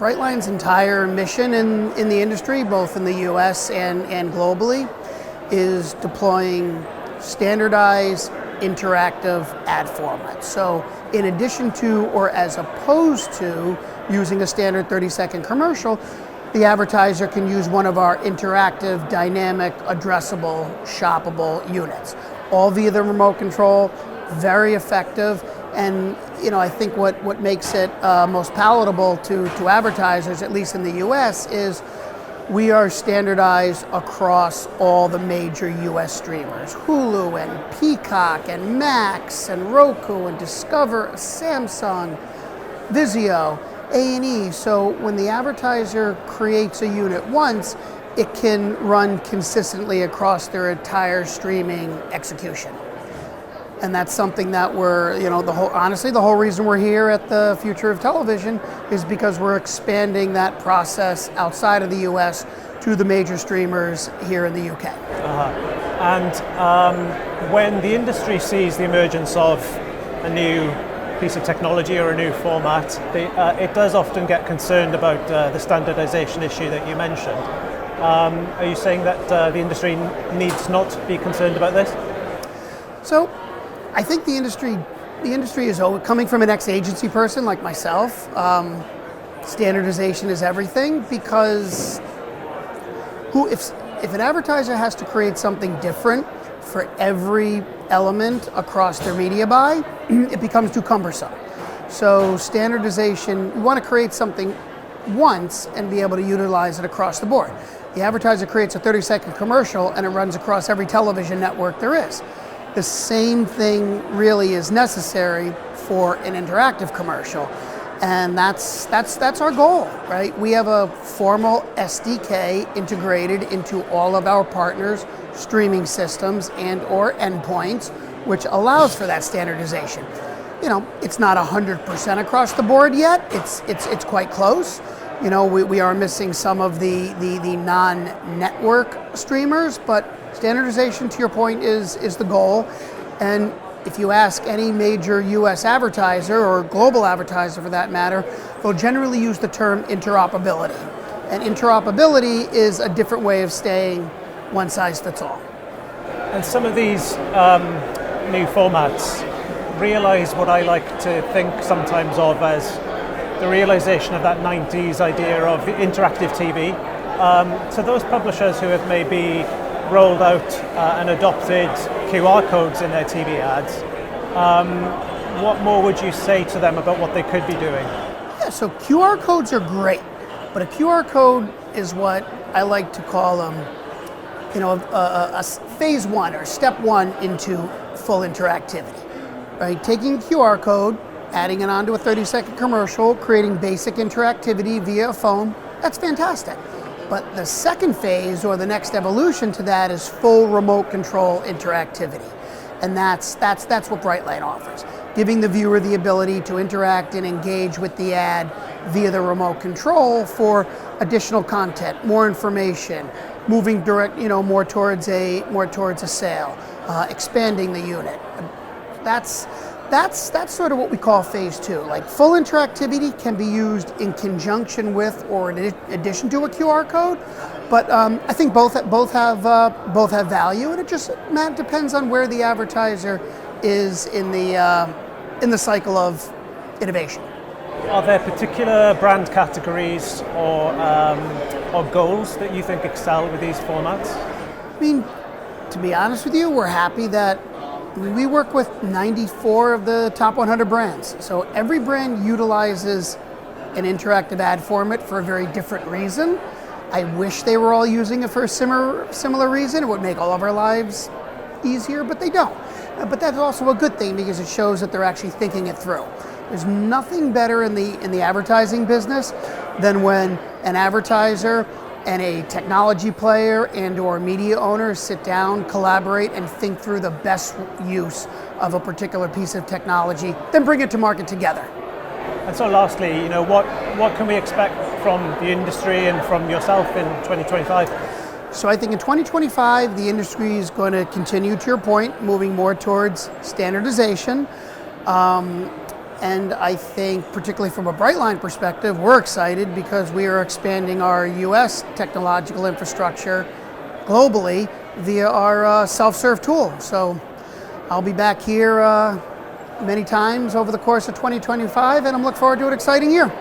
Brightline's entire mission in the industry, both in the US and globally, is deploying standardized interactive ad formats. So in addition to, or as opposed to, using a standard 30-second commercial, the advertiser can use one of our interactive, dynamic, addressable, shoppable units, all via the remote control, very effective. And I think what makes it most palatable to advertisers, at least in the US, is we are standardized across all the major US streamers: Hulu and Peacock and Max and Roku and Discover, Samsung, Vizio, A&E. So when the advertiser creates a unit once, it can run consistently across their entire streaming execution. And that's something that we're, honestly, the whole reason we're here at the Future of Television is because we're expanding that process outside of the US to the major streamers here in the UK. And when the industry sees the emergence of a new piece of technology or a new format, it does often get concerned about the standardization issue that you mentioned. Are you saying that the industry needs not be concerned about this? So, I think the industry is, coming from an ex-agency person like myself, standardization is everything, because if an advertiser has to create something different for every element across their media buy, it becomes too cumbersome. So standardization, you want to create something once and be able to utilize it across the board. The advertiser creates a 30-second commercial and it runs across every television network there is. The same thing really is necessary for an interactive commercial, and that's our goal, right? We have a formal SDK integrated into all of our partners' streaming systems and or endpoints, which allows for that standardization. It's not 100% across the board yet. It's quite close. We are missing some of the non-network streamers, but standardization, to your point, is the goal. And if you ask any major US advertiser or global advertiser for that matter, they'll generally use the term interoperability. And interoperability is a different way of saying one size fits all. And some of these new formats realize what I like to think sometimes of as the realization of that 90s idea of interactive TV. So those publishers who have maybe rolled out and adopted QR codes in their TV ads, what more would you say to them about what they could be doing? Yeah, so QR codes are great, but a QR code is what I like to call a phase one or step one into full interactivity, right? Taking a QR code, adding it onto a 30-second commercial, creating basic interactivity via a phone, that's fantastic. But the second phase, or the next evolution to that, is full remote control interactivity. And that's what Brightline offers, giving the viewer the ability to interact and engage with the ad via the remote control for additional content, more information, moving direct, more towards a sale, expanding the unit. That's sort of what we call phase two. Like, full interactivity can be used in conjunction with or in addition to a QR code, but I think both have value, and it just depends on where the advertiser is in the cycle of innovation. Are there particular brand categories or goals that you think excel with these formats? I mean, to be honest with you, we're happy that we work with 94 of the top 100 brands. So every brand utilizes an interactive ad format for a very different reason. I wish they were all using it for a similar reason. It would make all of our lives easier, but they don't. But that's also a good thing because it shows that they're actually thinking it through. There's nothing better in the advertising business than when an advertiser and a technology player and or media owner sit down, collaborate, and think through the best use of a particular piece of technology, then bring it to market together. And so lastly, what can we expect from the industry and from yourself in 2025? So I think in 2025, the industry is going to continue, to your point, moving more towards standardization. And I think, particularly from a Brightline perspective, we're excited because we are expanding our US technological infrastructure globally via our self-serve tool. So I'll be back here many times over the course of 2025, and I'm looking forward to an exciting year.